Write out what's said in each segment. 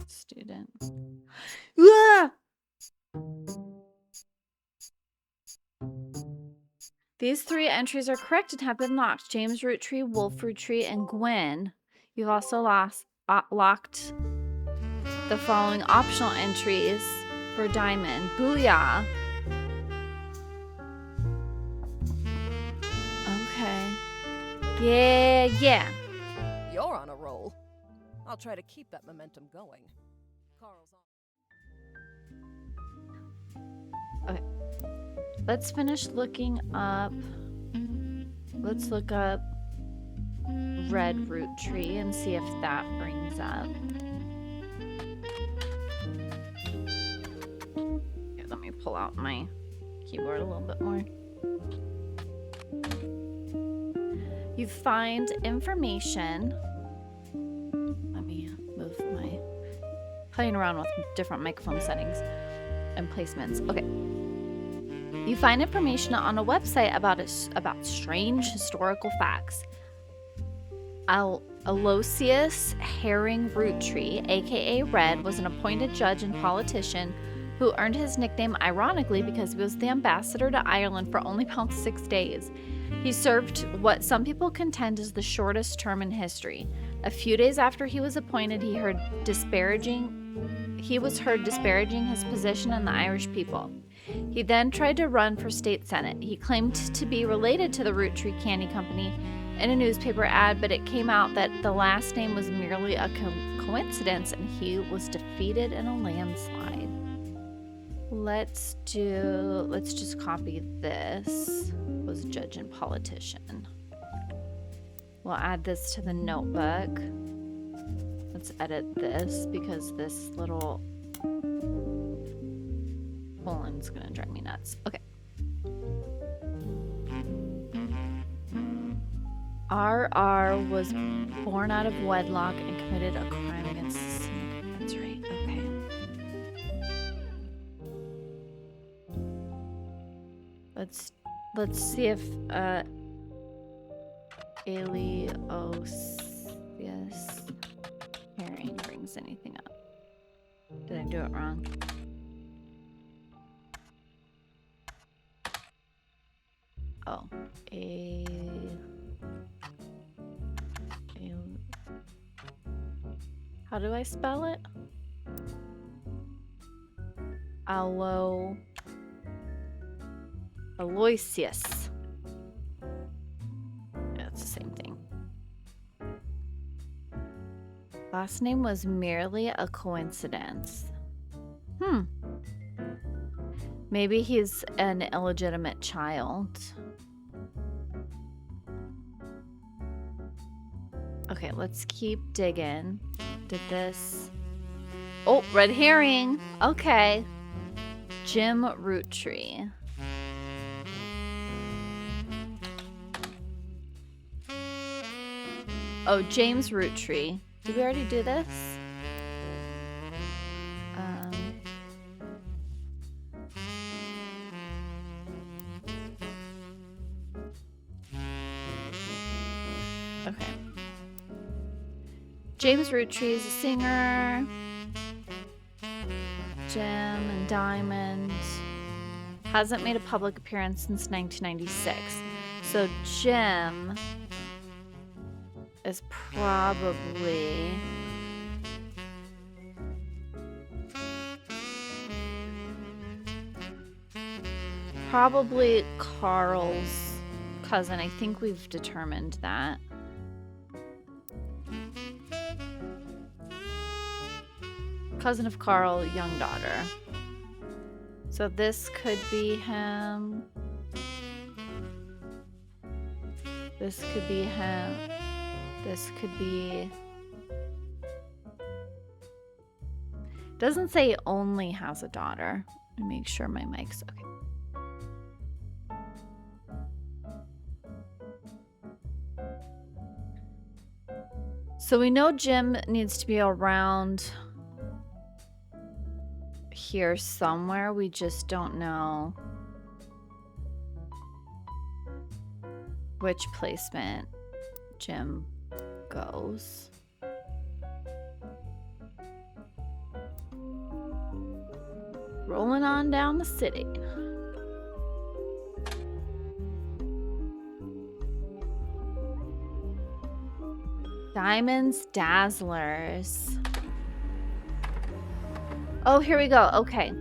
Student. Ah! These 3 entries are correct and have been locked. James Roottrees, Wolf Roottrees, and Gwen. You've also locked the following optional entries for Diamond. Booyah. Okay. Yeah. You're on a roll. I'll try to keep that momentum going. Carl's on. Okay. Let's finish looking up. Let's look up Red Roottrees and see if that brings up. Here, let me pull out my keyboard a little bit more. You find information. Let me move my... Playing around with different microphone settings and placements. Okay. You find information on a website about strange historical facts. Aloysius Herring Roottrees, aka Red, was an appointed judge and politician who earned his nickname ironically because he was the ambassador to Ireland for only about 6 days. He served what some people contend is the shortest term in history. A few days after he was appointed, he was heard disparaging his position and the Irish people. He then tried to run for state senate. He claimed to be related to the Roottrees Candy Company in a newspaper ad, but it came out that the last name was merely a coincidence and he was defeated in a landslide. Let's just copy this. Was judge and politician. We'll add this to the notebook. Let's edit this because this little colon's gonna drive me nuts. Okay. RR was born out of wedlock and committed a crime against the scene. That's right. Okay. Let's see if Aloysius Herring brings anything up. Did I do it wrong? Oh, how do I spell it? Aloysius. Yeah, it's the same thing. Last name was merely a coincidence. Maybe he's an illegitimate child. Okay, let's keep digging. Did this... Oh, red herring. Okay. Jim Roottrees. Oh, James Roottrees. Did we already do this? Okay. James Roottrees, a singer. Jim and Diamond. Hasn't made a public appearance since 1996. So Jim is probably Carl's cousin. I think we've determined that. Cousin of Carl, young daughter. So this could be him. This could be him. This could be... Doesn't say he only has a daughter. Let me make sure my mic's okay. So we know Jim needs to be around here somewhere. We just don't know which placement Jim goes. Rolling on down the city. Diamonds Dazzlers. Oh, here we go. Okay.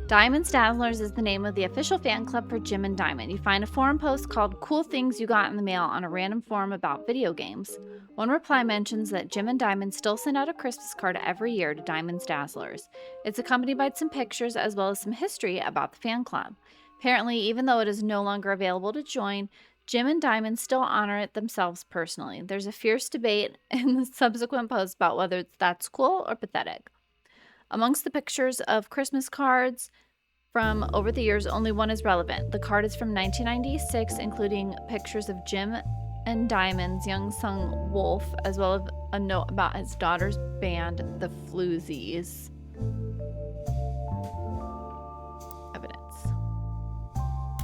Diamonds Dazzlers is the name of the official fan club for Jim and Diamond. You find a forum post called Cool Things You Got in the Mail on a random forum about video games. One reply mentions that Jim and Diamond still send out a Christmas card every year to Diamonds Dazzlers. It's accompanied by some pictures as well as some history about the fan club. Apparently, even though it is no longer available to join, Jim and Diamond still honor it themselves personally. There's a fierce debate in the subsequent posts about whether that's cool or pathetic. Amongst the pictures of Christmas cards from over the years, only one is relevant. The card is from 1996, including pictures of Jim and Diamond's young son Wolf, as well as a note about his daughter's band, the Floozies. Evidence.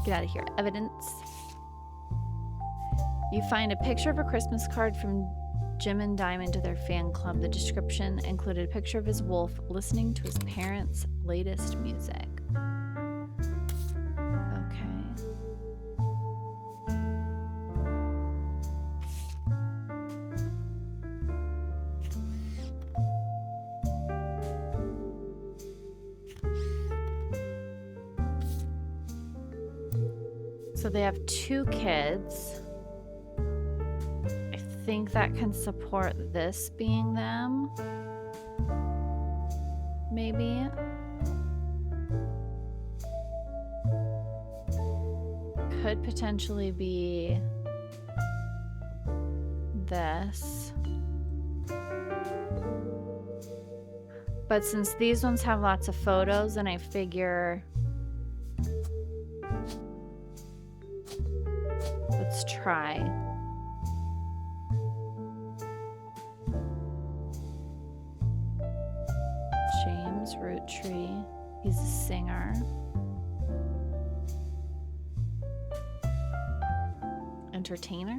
Get out of here. Evidence. You find a picture of a Christmas card from Jim and Diamond to their fan club. The description included a picture of his wolf listening to his parents' latest music. Okay. So they have 2 kids. I think that can support this being them. Maybe. Could potentially be this. But since these ones have lots of photos, then I figure let's try. Roottrees. He's a singer. Entertainer.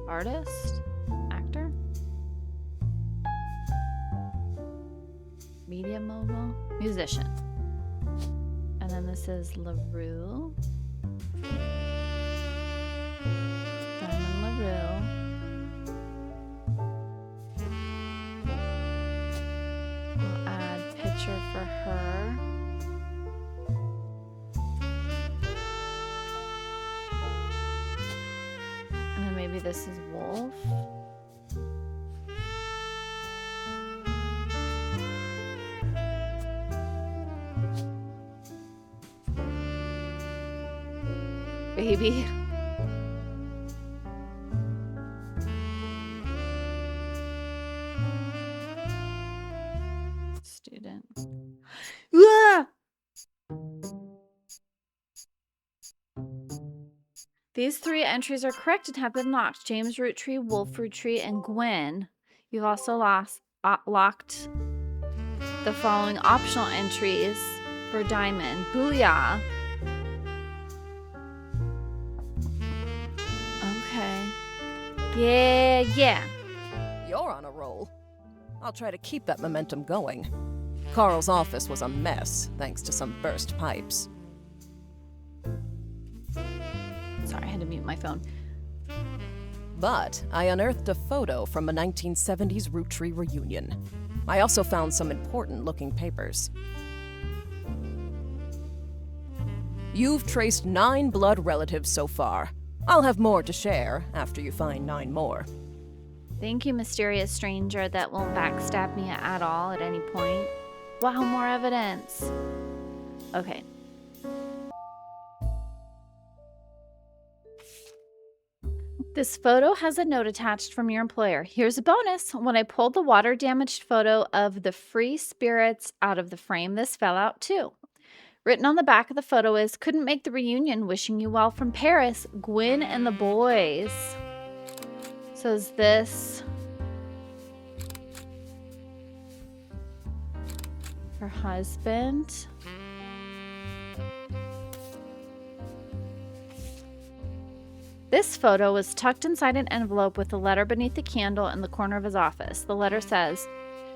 Artist. Actor. Media mogul. Musician. And then this is LaRue. Diamond LaRue. For her. And then maybe this is Wolf. Baby. These 3 entries are correct and have been locked. James Roottrees, Wolf Roottrees, and Gwen. You've also locked the following optional entries for Diamond. Booyah. Okay. Yeah. You're on a roll. I'll try to keep that momentum going. Carl's office was a mess, thanks to some burst pipes. Sorry, I had to mute my phone. But I unearthed a photo from a 1970s Roottrees reunion. I also found some important-looking papers. You've traced 9 blood relatives so far. I'll have more to share after you find 9 more. Thank you, mysterious stranger that won't backstab me at all at any point. Wow, more evidence. Okay. This photo has a note attached from your employer. Here's a bonus. When I pulled the water-damaged photo of the free spirits out of the frame, this fell out too. Written on the back of the photo is, couldn't make the reunion, wishing you well from Paris, Gwen and the boys. So is this her husband? This photo was tucked inside an envelope with a letter beneath the candle in the corner of his office. The letter says,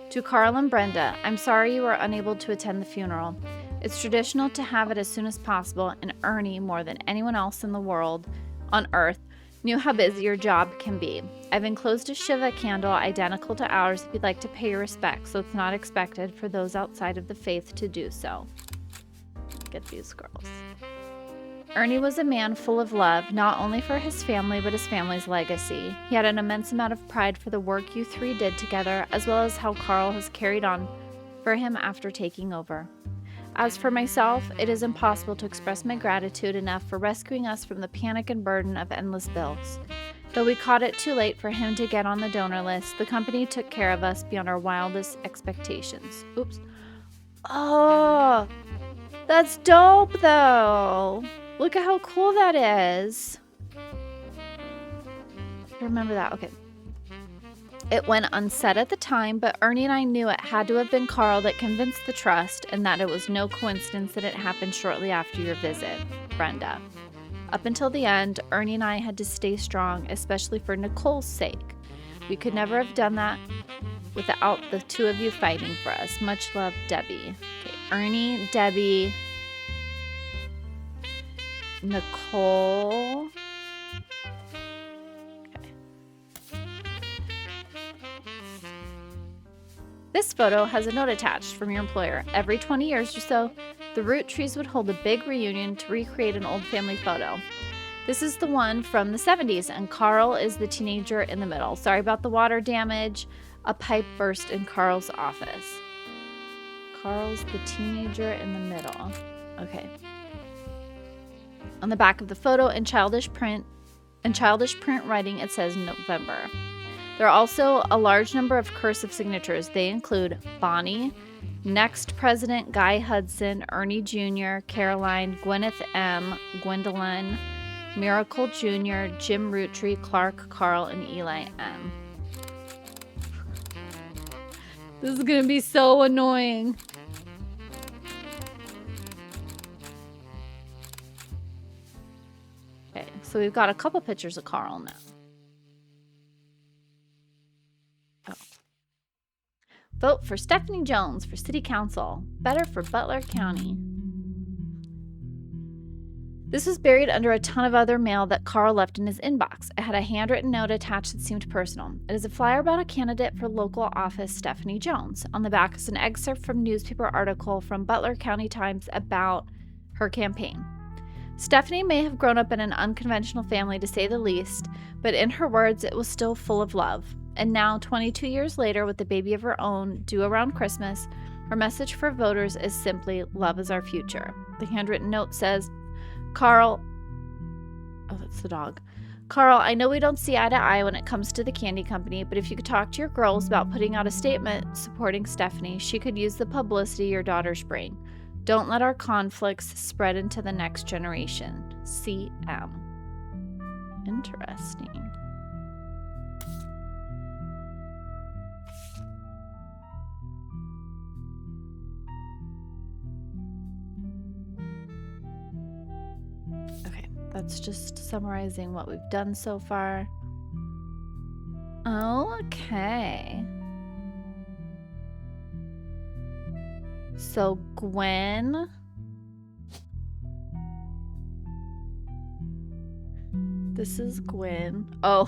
To Carl and Brenda, I'm sorry you were unable to attend the funeral. It's traditional to have it as soon as possible, and Ernie, more than anyone else in the world on Earth, knew how busy your job can be. I've enclosed a Shiva candle identical to ours if you'd like to pay your respects, so it's not expected for those outside of the faith to do so. Get these girls. Ernie was a man full of love, not only for his family, but his family's legacy. He had an immense amount of pride for the work you three did together, as well as how Carl has carried on for him after taking over. As for myself, it is impossible to express my gratitude enough for rescuing us from the panic and burden of endless bills. Though we caught it too late for him to get on the donor list, the company took care of us beyond our wildest expectations. Oops. Oh, that's dope, though. Look at how cool that is. Remember that. Okay. It went unsaid at the time, but Ernie and I knew it had to have been Carl that convinced the trust, and that it was no coincidence that it happened shortly after your visit, Brenda. Up until the end, Ernie and I had to stay strong, especially for Nicole's sake. We could never have done that without the two of you fighting for us. Much love, Debbie. Okay, Ernie, Debbie, Nicole. Okay. This photo has a note attached from your employer. Every 20 years or so, the Roottrees would hold a big reunion to recreate an old family photo. This is the one from the 70s, and Carl is the teenager in the middle. Sorry about the water damage. A pipe burst in Carl's office. Carl's the teenager in the middle. Okay. On the back of the photo in childish print writing, it says November. There are also a large number of cursive signatures. They include Bonnie, next President Guy Hudson, Ernie Jr., Caroline, Gwyneth M., Gwendolyn, Miracle Jr., Jim Roottree, Clark, Carl, and Eli M. This is going to be so annoying. Okay, so we've got a couple pictures of Carl now. Oh. Vote for Stephanie Jones for City Council. Better for Butler County. This was buried under a ton of other mail that Carl left in his inbox. It had a handwritten note attached that seemed personal. It is a flyer about a candidate for local office, Stephanie Jones. On the back is an excerpt from a newspaper article from Butler County Times about her campaign. Stephanie may have grown up in an unconventional family, to say the least, but in her words, it was still full of love. And now, 22 years later, with a baby of her own due around Christmas, her message for voters is simply, love is our future. The handwritten note says, Carl, oh, that's the dog. Carl, I know we don't see eye to eye when it comes to the candy company, but if you could talk to your girls about putting out a statement supporting Stephanie, she could use the publicity your daughters bring. Don't let our conflicts spread into the next generation. CM. Interesting. Okay, that's just summarizing what we've done so far. Okay. So Gwen. This is Gwen. Oh.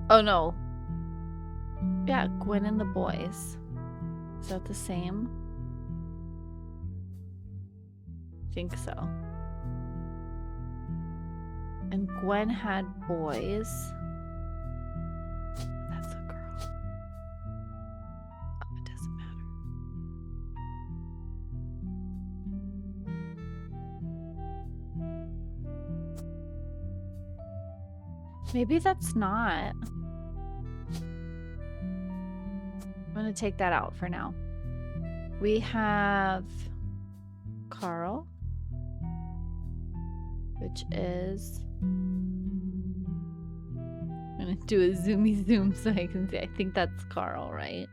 Oh no. Yeah, Gwen and the boys. Is that the same? I think so. And Gwen had boys. That's a girl. Oh, it doesn't matter. Maybe that's not. I'm going to take that out for now. We have Carl, which is, I'm going to do a zoomy zoom so I can see. I think that's Carl, right?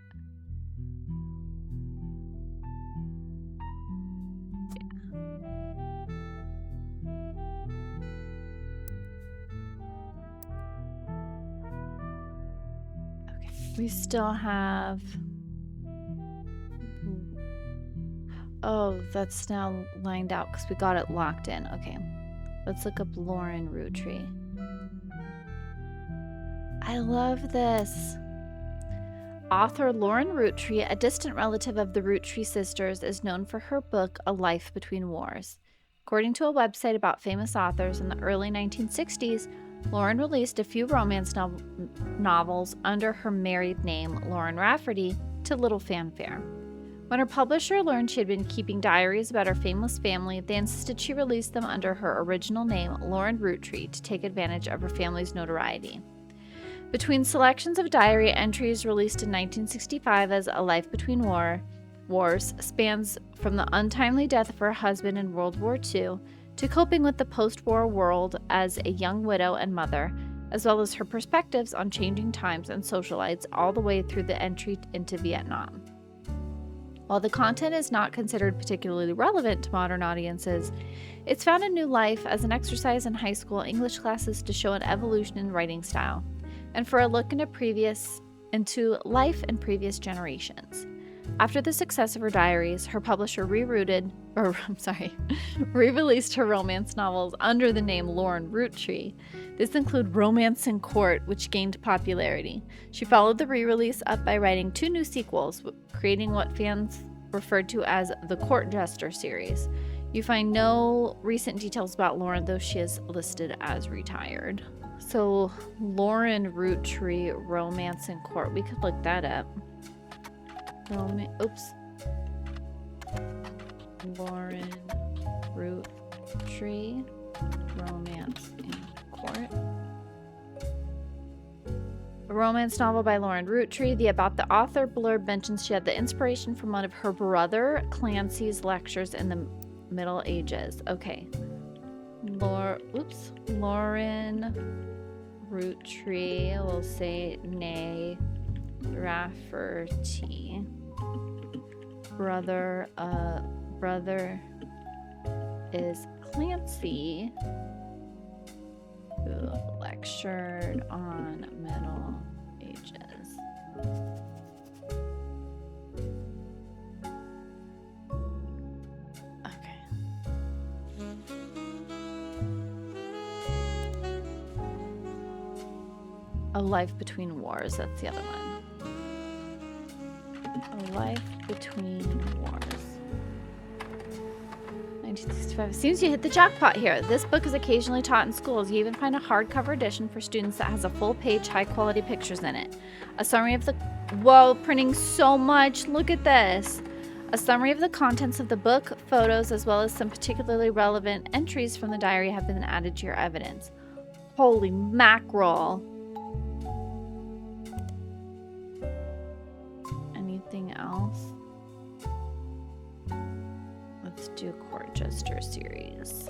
We still have... Oh, that's now lined out because we got it locked in. Okay. Let's look up Lauren Roottrees. I love this. Author Lauren Roottrees, a distant relative of the Roottrees sisters, is known for her book, A Life Between Wars. According to a website about famous authors in the early 1960s, Lauren released a few romance novels under her married name, Lauren Rafferty, to little fanfare. When her publisher learned she had been keeping diaries about her famous family, they insisted she release them under her original name, Lauren Roottrees, to take advantage of her family's notoriety. Between selections of diary entries released in 1965 as A Life Between Wars spans from the untimely death of her husband in World War II to coping with the post-war world as a young widow and mother, as well as her perspectives on changing times and socialites all the way through the entry into Vietnam. While the content is not considered particularly relevant to modern audiences, it's found a new life as an exercise in high school English classes to show an evolution in writing style, and for a look into life in previous generations. After the success of her diaries, her publisher re-released her romance novels under the name Lauren Roottrees. This include Romance in Court, which gained popularity. She followed the re-release up by writing 2 new sequels, creating what fans referred to as the Court Jester series. You find no recent details about Lauren, though she is listed as retired. So, Lauren Roottrees, Romance in Court. We could look that up. Lauren Roottrees, Romance in Court. A romance novel by Lauren Roottrees. About the author blurb mentions she had the inspiration from one of her brother Clancy's lectures in the Middle Ages. Okay. Lauren Roottrees, we'll say nay Rafferty. Brother is Clancy, who lectured on Middle Ages. Okay. A Life Between Wars, that's the other one. A Life Between Wars. 1965. Seems you hit the jackpot here. This book is occasionally taught in schools. You even find a hardcover edition for students that has a full-page, high-quality pictures in it. A summary of the... Whoa, printing so much. Look at this. A summary of the contents of the book, photos, as well as some particularly relevant entries from the diary have been added to your evidence. Holy mackerel. Anything else? Let's do Court Jester series.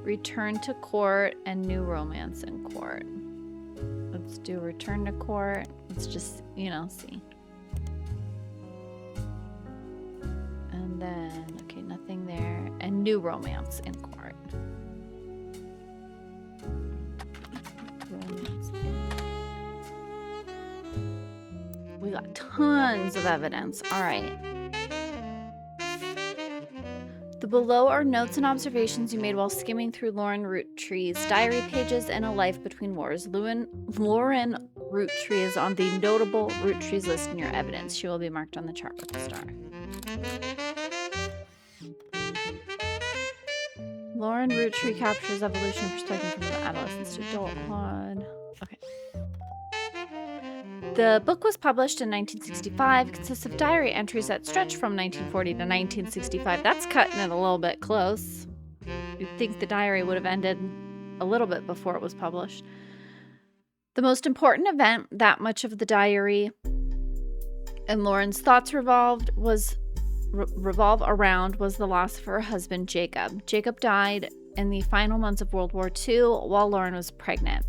Return to Court and New Romance in Court. Let's do Return to Court. Let's just, see. And then, okay, nothing there. And New Romance in Court. Romance in Court. We got tons of evidence. All right. The below are notes and observations you made while skimming through Lauren Roottrees' diary pages and A Life Between Wars. Lauren Roottrees is on the notable Roottrees list in your evidence. She will be marked on the chart with a star. Lauren Roottrees captures evolution perspective from adolescence to adulthood. Okay. The book was published in 1965, consists of diary entries that stretch from 1940 to 1965. That's cutting it a little bit close. You'd think the diary would have ended a little bit before it was published. The most important event that much of the diary and Lauren's thoughts revolve around was the loss of her husband, Jacob. Jacob died in the final months of World War II while Lauren was pregnant.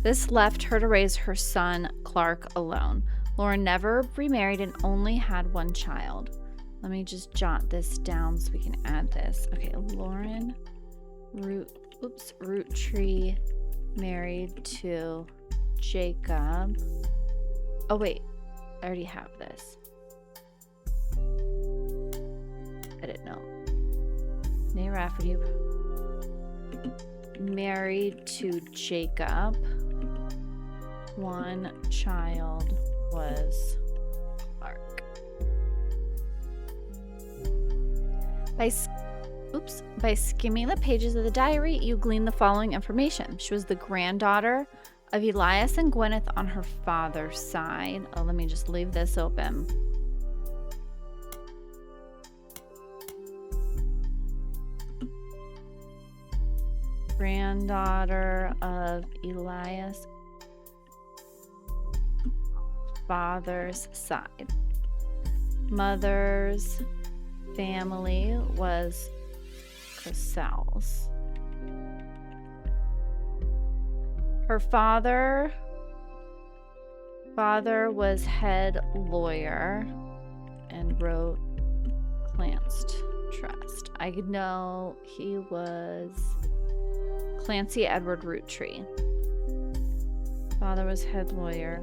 This left her to raise her son, Clark, alone. Lauren never remarried and only had one child. Let me just jot this down so we can add this. Okay, Lauren Roottrees married to Jacob. Oh, wait. I already have this. Edit note. Nay Rafferty. Married to Jacob. One child was Clark. By skimming the pages of the diary, you glean the following information. She was the granddaughter of Elias and Gwyneth on her father's side. Oh, let me just leave this open. Granddaughter of Elias, father's side. Mother's family was Cassell's. Her father was head lawyer and wrote Clancy Trust. I know he was Clancy Edward Roottree. Father was head lawyer.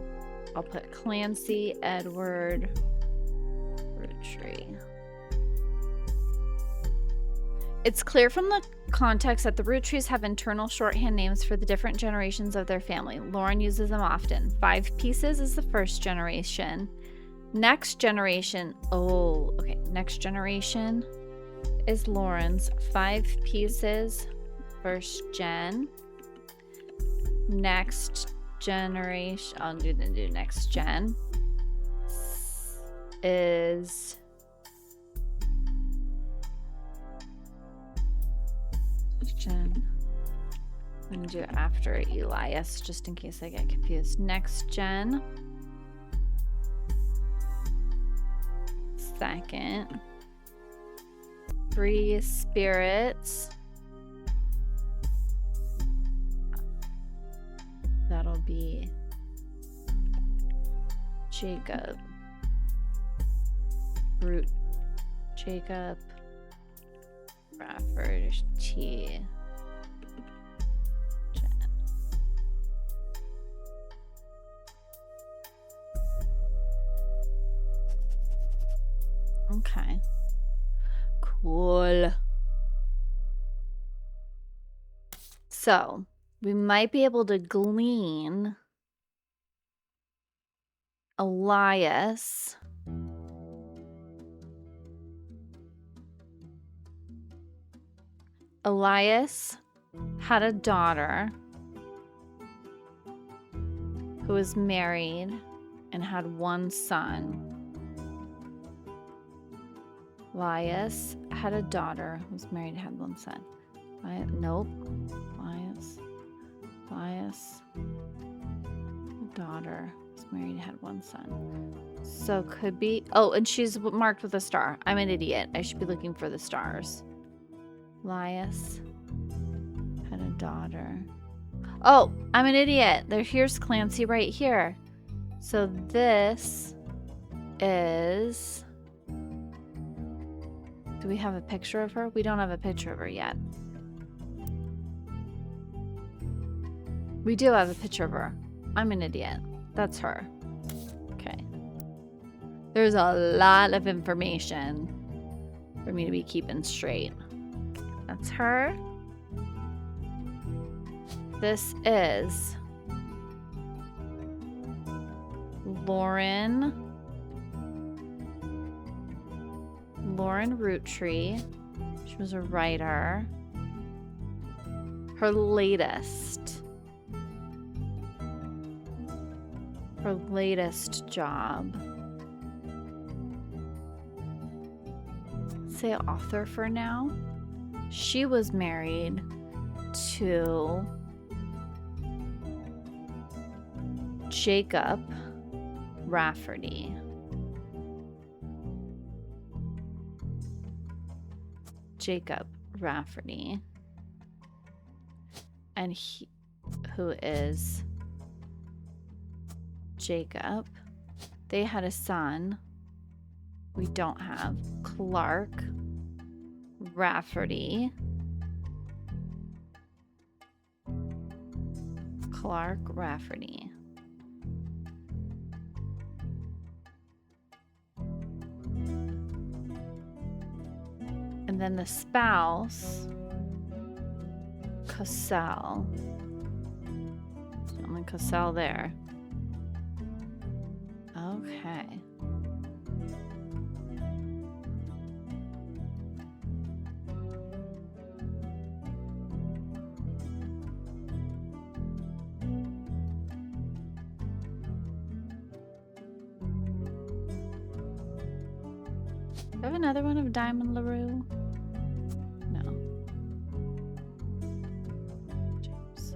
I'll put Clancy Edward Roottree. It's clear from the context that the Roottrees have internal shorthand names for the different generations of their family. Lauren uses them often. 5 pieces is the first generation. Next generation, next generation is Lauren's. 5 pieces, first gen. Next generation, I'll do next gen is gen. I'm gonna do it after Elias just in case I get confused. Next gen, second. Free spirits, that'll be Jacob. Jacob Rafferty. Okay. Cool. So, we might be able to glean Elias. Elias had a daughter who was married and had one son. Elias had a daughter who was married and had one son. Nope. Elias, a daughter was married and had one son. So could be. Oh, and she's marked with a star. I'm an idiot. I should be looking for the stars. Elias had a daughter. Oh, I'm an idiot. Here's Clancy right here. So this is. Do we have a picture of her? We don't have a picture of her yet. We do have a picture of her. I'm an idiot. That's her. Okay. There's a lot of information for me to be keeping straight. That's her. This is Lauren Roottree. She was a writer. Her latest job. Say author for now. She was married to Jacob Rafferty. And he, who is Jacob, they had a son we don't have, Clark Rafferty. And then the spouse, Cassell. Only Cassell there. Okay. Do I have another one of Diamond LaRue? No. James.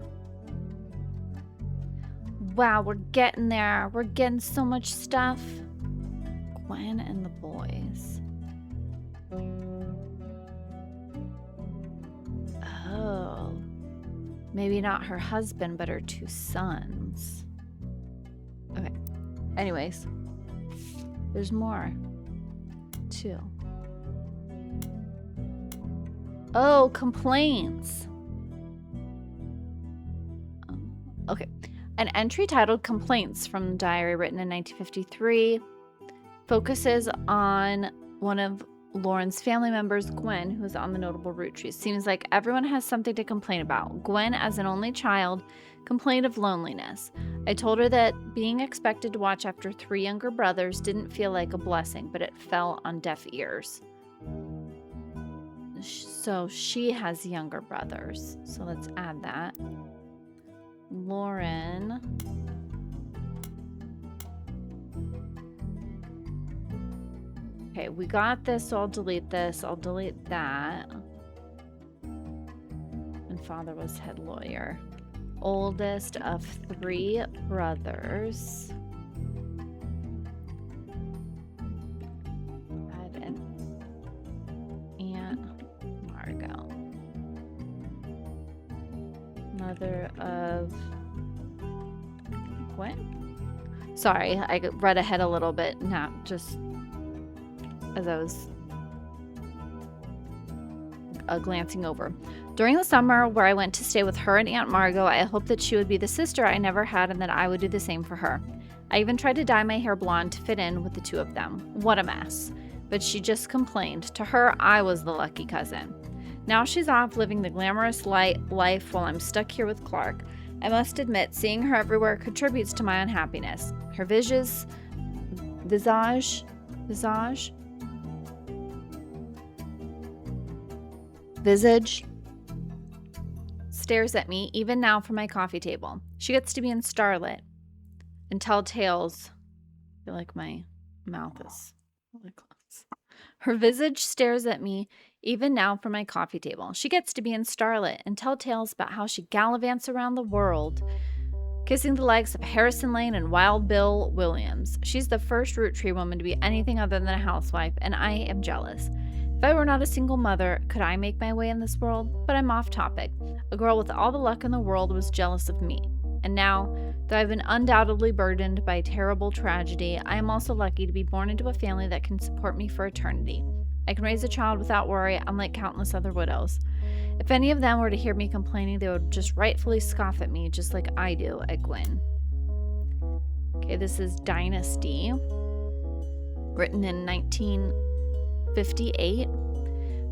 Wow, we're getting there. We're getting so much stuff. Gwen and the boys. Oh. Maybe not her husband, but her 2 sons. Okay. Anyways. There's more. 2. Oh, complaints. Okay. An entry titled Complaints from Diary written in 1953 focuses on one of Lauren's family members, Gwen, who is on the notable Roottrees. Seems like everyone has something to complain about. Gwen, as an only child, complained of loneliness. I told her that being expected to watch after 3 younger brothers didn't feel like a blessing, but it fell on deaf ears. So she has younger brothers. So let's add that. Lauren. Okay, we got this, so I'll delete this. I'll delete that. And father was head lawyer. Oldest of 3 brothers. Add an Aunt Margot. Mother of Gwen? Sorry, I read ahead a little bit, not just as I was glancing over. During the summer where I went to stay with her and Aunt Margot, I hoped that she would be the sister I never had and that I would do the same for her. I even tried to dye my hair blonde to fit in with the 2 of them. What a mess. But she just complained. To her, I was the lucky cousin. Now she's off living the glamorous life while I'm stuck here with Clark. I must admit, seeing her everywhere contributes to my unhappiness. Her visage stares at me even now from my coffee table. She gets to be in starlit and tell tales. I feel like my mouth is really close. Her visage stares at me even now from my coffee table. She gets to be in starlit and tell tales about how she gallivants around the world, kissing the likes of Harrison Lane and Wild Bill Williams. She's the first Roottree woman to be anything other than a housewife, and I am jealous. If I were not a single mother, could I make my way in this world? But I'm off topic. A girl with all the luck in the world was jealous of me. And now, though I've been undoubtedly burdened by terrible tragedy, I am also lucky to be born into a family that can support me for eternity. I can raise a child without worry, unlike countless other widows. If any of them were to hear me complaining, they would just rightfully scoff at me, just like I do at Gwen. Okay, this is Dynasty, written in 1958.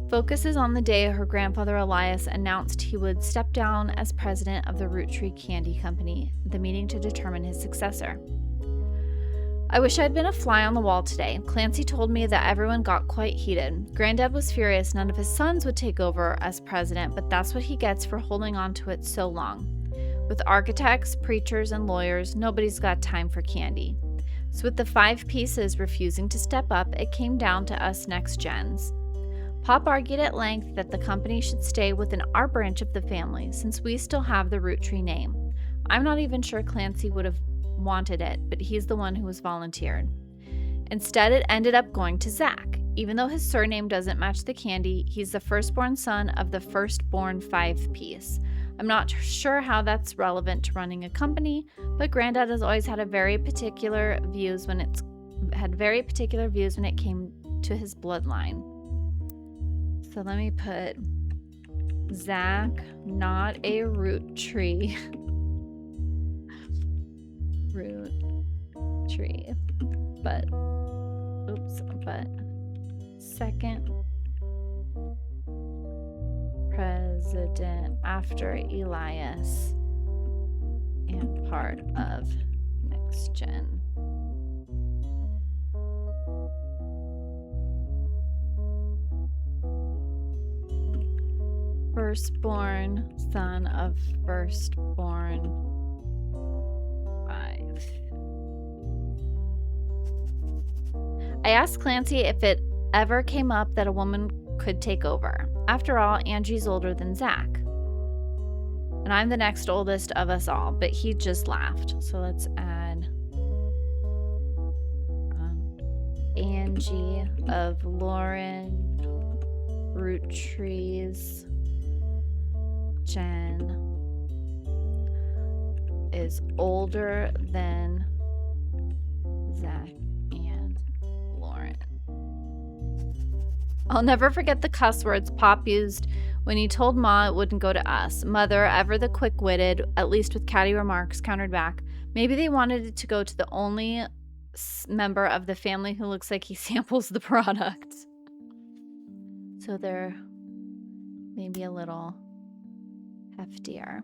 Focuses on the day her grandfather Elias announced he would step down as president of the Roottrees Candy Company, the meeting to determine his successor. I wish I'd been a fly on the wall today. Clancy told me that everyone got quite heated. Granddad was furious none of his sons would take over as president, but that's what he gets for holding on to it so long. With architects, preachers, and lawyers, nobody's got time for candy. So with the 5 pieces refusing to step up, it came down to us next gens. Pop argued at length that the company should stay within our branch of the family, since we still have the Roottree name. I'm not even sure Clancy would have wanted it, but he's the one who was volunteered. Instead, it ended up going to Zach. Even though his surname doesn't match the candy, he's the firstborn son of the firstborn 5-piece. I'm not sure how that's relevant to running a company, but Granddad has always had very particular views when it came to his bloodline. So let me put Zach, not a Roottree. Roottree. But second president after Elias and part of Next Gen. Firstborn, son of firstborn, 5. I asked Clancy if it ever came up that a woman could take over. After all, Angie's older than Zach. And I'm the next oldest of us all, but he just laughed. So let's add Angie of Lauren, Roottrees, Jen is older than Zach and Lauren. I'll never forget the cuss words Pop used when he told Ma it wouldn't go to us. Mother, ever the quick-witted, at least with catty remarks, countered back. Maybe they wanted it to go to the only member of the family who looks like he samples the product. So they're maybe a little heftier.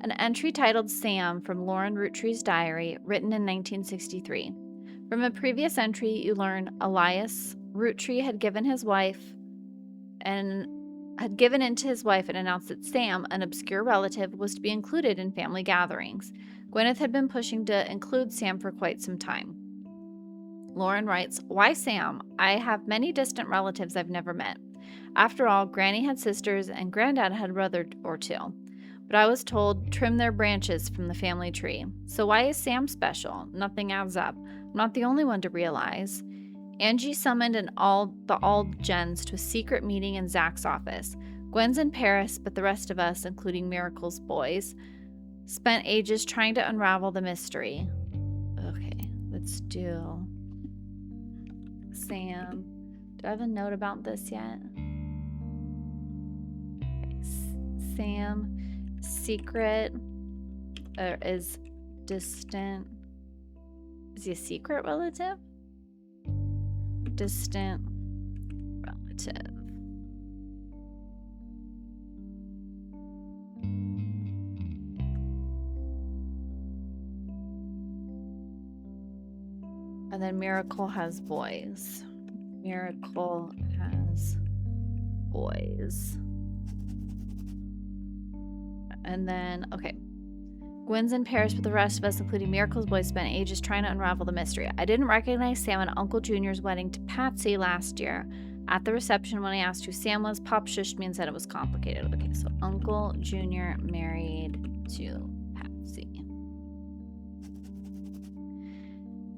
An entry titled Sam from Lauren Roottrees' diary, written in 1963. From a previous entry, you learn Elias Roottree had given into his wife and announced that Sam, an obscure relative, was to be included in family gatherings. Gwyneth had been pushing to include Sam for quite some time. Lauren writes, "Why Sam? I have many distant relatives I've never met. After all, Granny had sisters and Granddad had a brother or two. But I was told, trim their branches from the family tree. So why is Sam special? Nothing adds up. I'm not the only one to realize." Angie summoned all the gens to a secret meeting in Zach's office. Gwen's in Paris, but the rest of us, including Miracle's boys, spent ages trying to unravel the mystery. Okay, let's do Sam. Do I have a note about this yet? Okay. Sam, secret, is distant. Is he a secret relative? Distant relative. And then Miracle has boys. Miracle has boys. And then, okay. Gwen's in Paris with the rest of us, including Miracle's boys, spent ages trying to unravel the mystery. I didn't recognize Sam at Uncle Junior's wedding to Patsy last year. At the reception, when I asked who Sam was, Pop shushed me and said it was complicated. Okay, so Uncle Junior married to Patsy.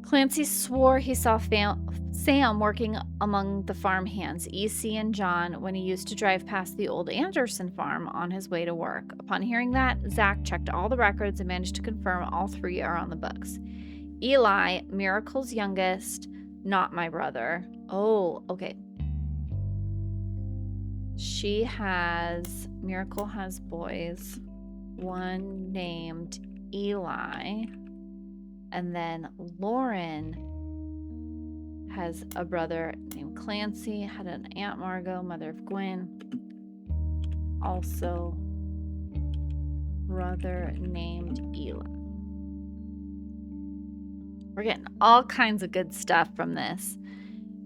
Clancy swore he saw Sam working among the farm hands, EC and John, when he used to drive past the old Anderson farm on his way to work. Upon hearing that, Zach checked all the records and managed to confirm all 3 are on the books. Eli, Miracle's youngest, not my brother. Oh, okay. Miracle has boys. One named Eli. And then Lauren has a brother named Clancy, had an Aunt Margot, mother of Gwen. Also, brother named Eli. We're getting all kinds of good stuff from this.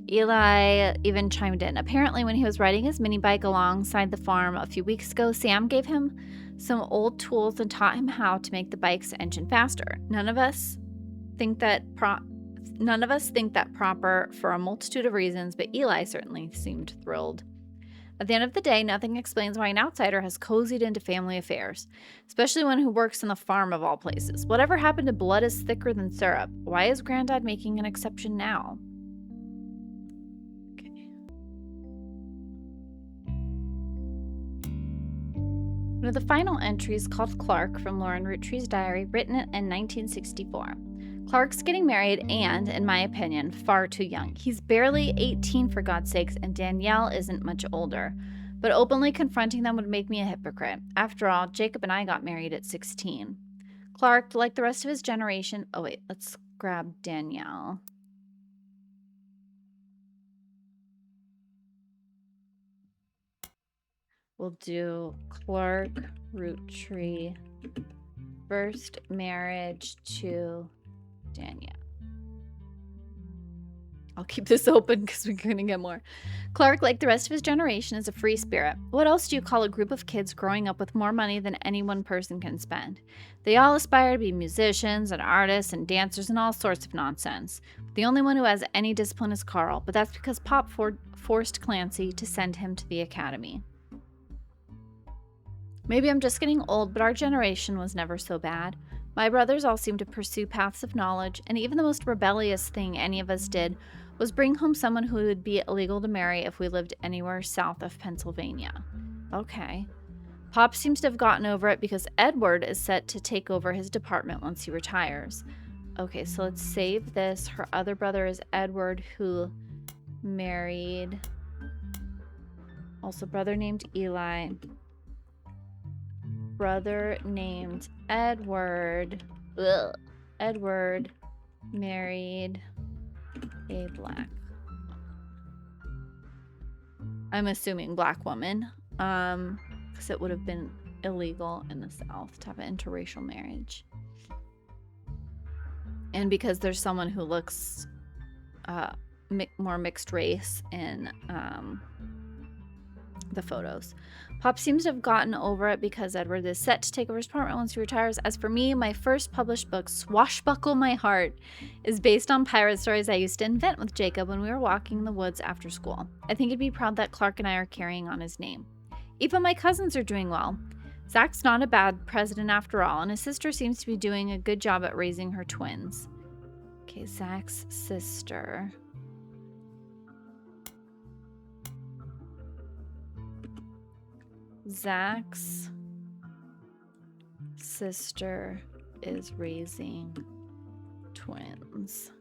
Eli even chimed in. Apparently, when he was riding his mini bike alongside the farm a few weeks ago, Sam gave him some old tools and taught him how to make the bike's engine faster. None of us think that proper for a multitude of reasons, but Eli certainly seemed thrilled. At the end of the day, nothing explains why an outsider has cozied into family affairs, especially one who works in the farm of all places. Whatever happened to blood is thicker than syrup? Why is Granddad making an exception now? Okay. One of the final entries called Clark from Lauren Roottrees' diary, written in 1964. Clark's getting married and, in my opinion, far too young. He's barely 18 for God's sakes, and Danielle isn't much older. But openly confronting them would make me a hypocrite. After all, Jacob and I got married at 16. Clark, like the rest of his generation... Oh wait, let's grab Danielle. We'll do Clark Roottree. First marriage to Danielle. I'll keep this open because we're going to get more. Clark, like the rest of his generation, is a free spirit. What else do you call a group of kids growing up with more money than any one person can spend? They all aspire to be musicians and artists and dancers and all sorts of nonsense. The only one who has any discipline is Carl, but that's because Pop forced Clancy to send him to the academy. Maybe I'm just getting old, but our generation was never so bad. My brothers all seemed to pursue paths of knowledge, and even the most rebellious thing any of us did was bring home someone who would be illegal to marry if we lived anywhere south of Pennsylvania. Okay. Pop seems to have gotten over it because Edward is set to take over his department once he retires. Okay, so let's save this. Her other brother is Edward, who married... Also, brother named Eli. Brother named Edward. Ugh. Edward married a black, I'm assuming black woman, because it would have been illegal in the South to have an interracial marriage, and because there's someone who looks more mixed race in the photos. Pop seems to have gotten over it because Edward is set to take over his apartment once he retires. As for me, my first published book, Swashbuckle My Heart, is based on pirate stories I used to invent with Jacob when we were walking in the woods after school. I think he'd be proud that Clark and I are carrying on his name. Even my cousins are doing well. Zach's not a bad president after all, and his sister seems to be doing a good job at raising her twins. Okay, Zach's sister... Zach's sister is raising twins.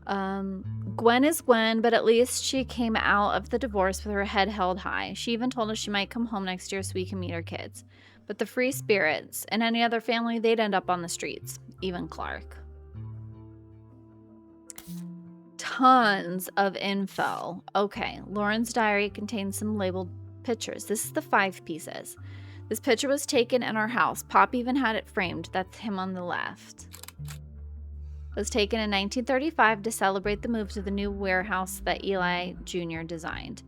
Gwen is Gwen, but at least she came out of the divorce with her head held high. She even told us she might come home next year so we can meet her kids. But the free spirits and any other family, they'd end up on the streets. Even Clark. Tons of info. Okay, Lauren's diary contains some labeled pictures. This is the 5 pieces. This picture was taken in our house. Pop even had it framed. That's him on the left. It was taken in 1935 to celebrate the move to the new warehouse that Eli Jr. designed.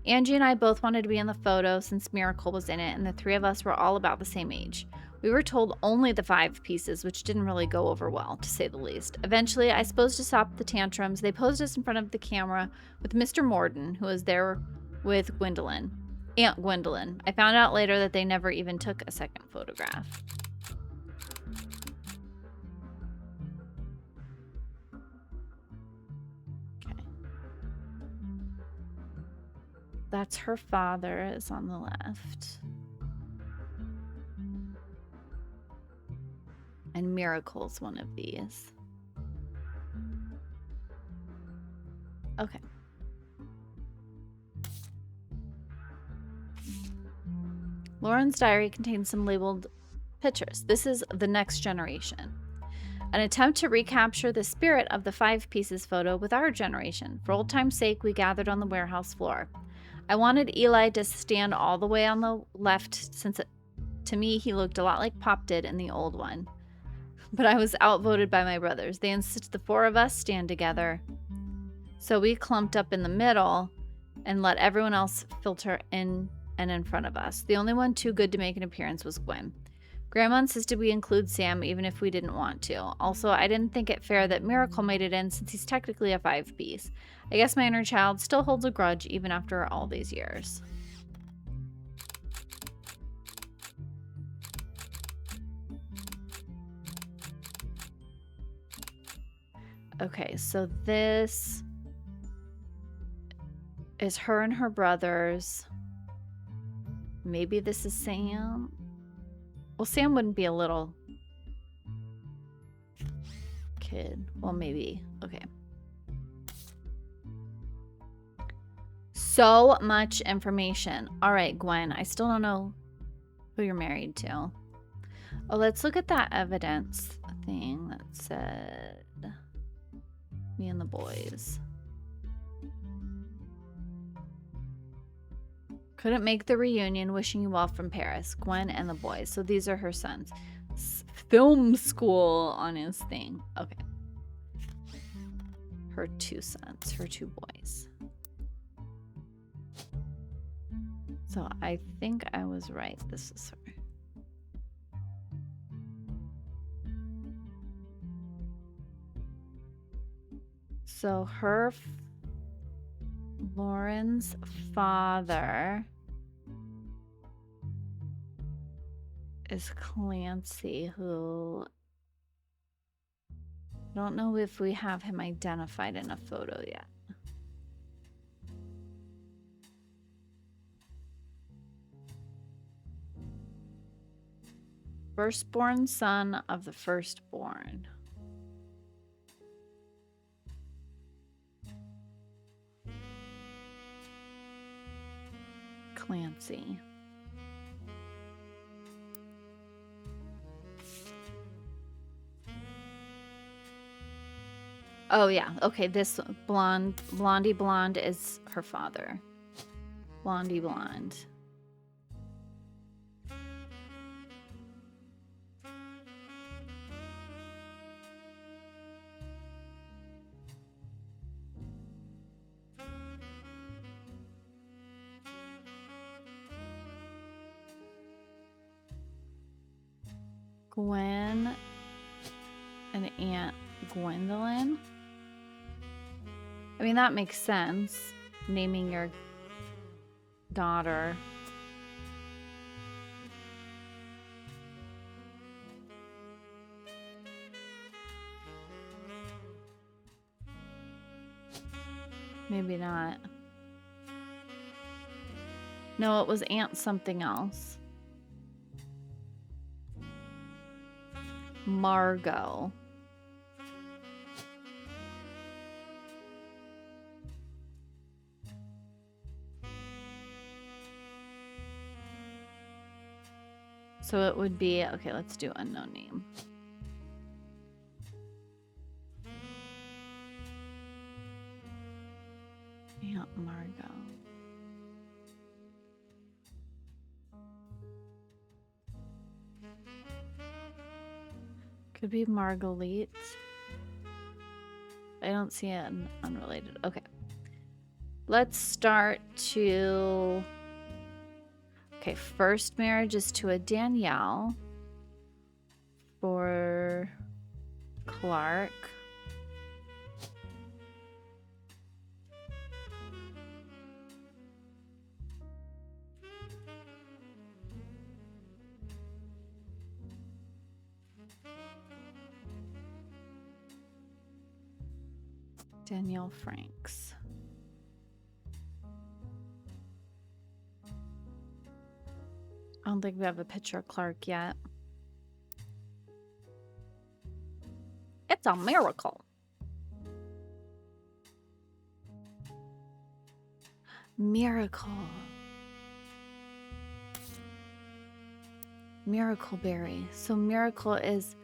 Angie and I both wanted to be in the photo since Miracle was in it, and the 3 of us were all about the same age. We were told only the 5 pieces, which didn't really go over well, to say the least. Eventually, I suppose to stop the tantrums, they posed us in front of the camera with Mr. Morden, who was there with Gwendolyn. Aunt Gwendolyn. I found out later that they never even took a second photograph. Okay. That's her father is on the left. And Miracle's one of these. Okay. Lauren's diary contains some labeled pictures. This is the next generation. An attempt to recapture the spirit of the 5 pieces photo with our generation. For old time's sake, we gathered on the warehouse floor. I wanted Eli to stand all the way on the left since to me he looked a lot like Pop did in the old one. But I was outvoted by my brothers. They insisted the 4 of us stand together. So we clumped up in the middle and let everyone else filter in and in front of us. The only one too good to make an appearance was Gwen. Grandma insisted we include Sam even if we didn't want to. Also, I didn't think it fair that Miracle made it in since he's technically a 5-piece. I guess my inner child still holds a grudge even after all these years. Okay, so this is her and her brothers. Maybe this is Sam. Well, Sam wouldn't be a little kid. Well, maybe. Okay. So much information. All right, Gwen. I still don't know who you're married to. Oh, let's look at that evidence thing that said me and the boys. Couldn't make the reunion. Wishing you well from Paris. Gwen and the boys. So these are her sons. Film school on his thing. Okay. Her 2 sons. Her 2 boys. So I think I was right. This is her. So Lauren's father is Clancy, who I don't know if we have him identified in a photo yet. Firstborn son of the firstborn. Clancy. Oh yeah, okay, this Blondie Blonde is her father. Blondie Blonde. Gwen and Aunt Gwendolyn. I mean, that makes sense. Naming your daughter. Maybe not. No, it was Aunt something else. Margot. So it would be, okay, let's do unknown name. Aunt Margot. Could be Marguerite. I don't see an unrelated. Okay. Let's start to... Okay, first marriage is to a Danielle for Clark. Danielle Franks. I don't think we have a picture of Clark yet. It's a miracle. Miracle. Miracle Berry. So Miracle is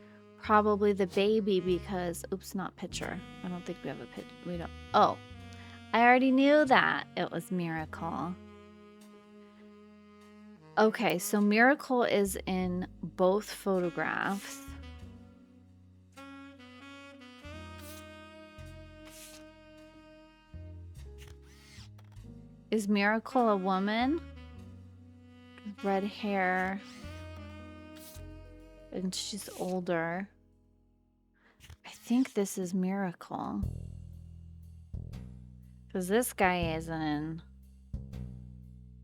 probably the baby because, oops, not picture. I don't think we have a picture. We don't. Oh, I already knew that it was Miracle. Okay, so Miracle is in both photographs. Is Miracle a woman? Red hair. And she's older. I think this is Miracle. Because this guy isn't in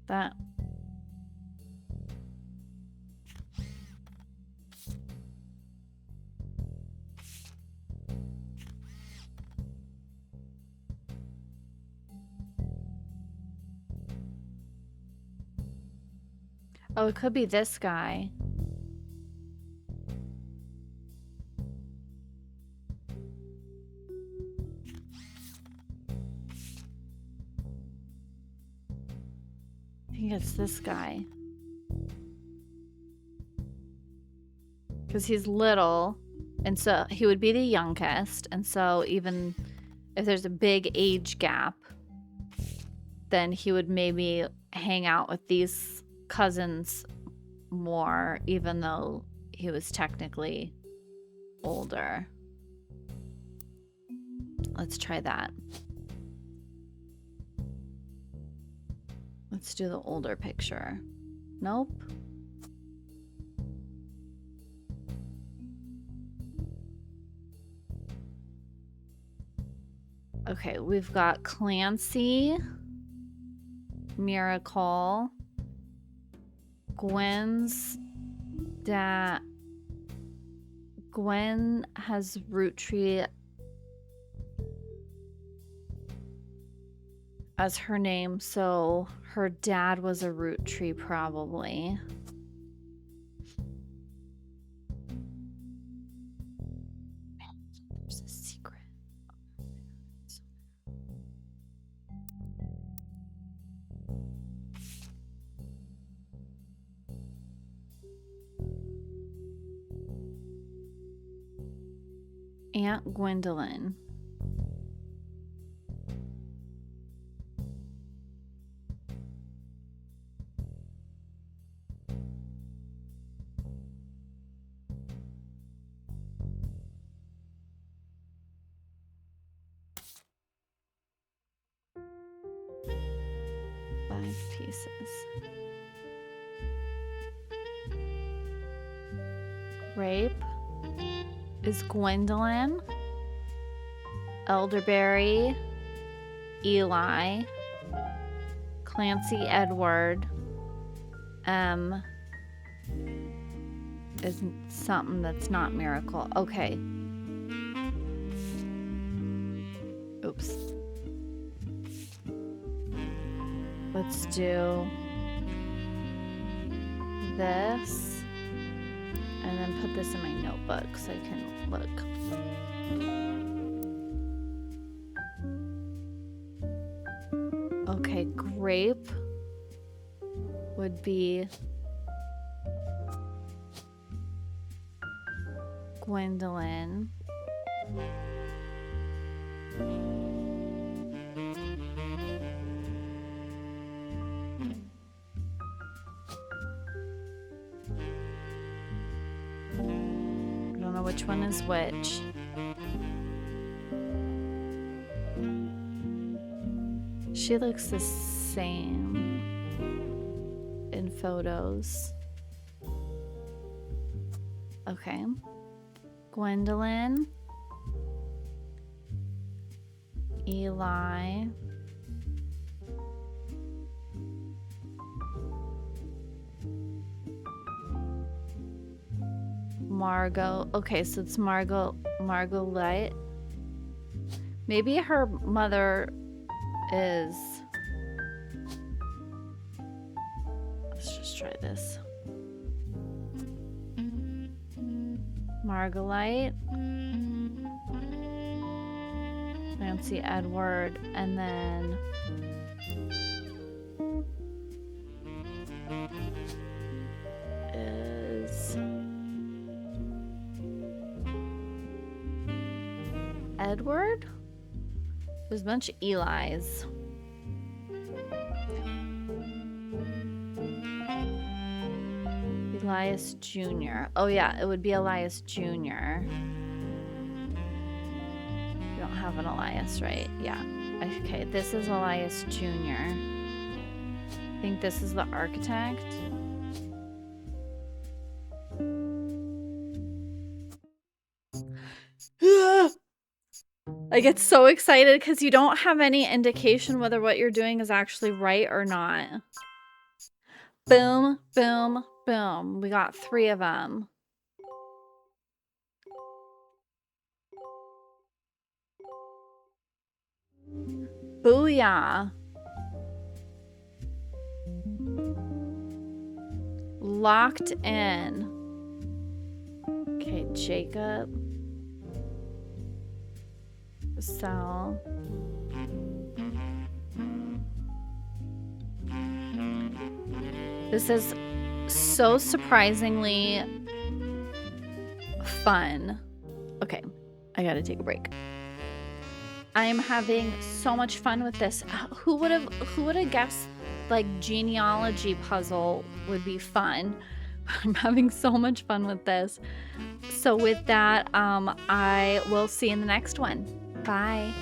that. Oh, it could be this guy. I think it's this guy. Because he's little, and so he would be the youngest, and so even if there's a big age gap, then he would maybe hang out with these cousins more, even though he was technically older. Let's try that. Let's do the older picture. Nope. Okay, we've got Clancy, Miracle, Gwen's dad. Gwen has Roottree as her name, so her dad was a Roottree probably. There's a secret. Aunt Gwendolyn. Pieces. Grape is Gwendolyn, Elderberry, Eli, Clancy Edward, is something that's not Miracle. Okay. Oops. Let's do this and then put this in my notebook so I can look. Okay, grape would be Gwendolyn. Which one is which? She looks the same in photos. Okay. Gwendolyn, Eli, Margot. Okay, so it's Margolite. Maybe her mother is... Let's just try this. Margolite, Nancy Edward, and then is Edward? There's a bunch of Eli's. Elias Jr. Oh yeah, it would be Elias Jr. You don't have an Elias, right? Yeah. Okay, this is Elias Jr. I think this is the architect. I get so excited because you don't have any indication whether what you're doing is actually right or not. Boom, boom, boom. We got 3 of them. Booyah. Locked in. Okay, Jacob. Sal. This is so surprisingly fun. Okay, I gotta take a break. I am having so much fun with this. Who would have guessed like genealogy puzzle would be fun. I'm having so much fun with this. So with that, I will see you in the next one. Bye.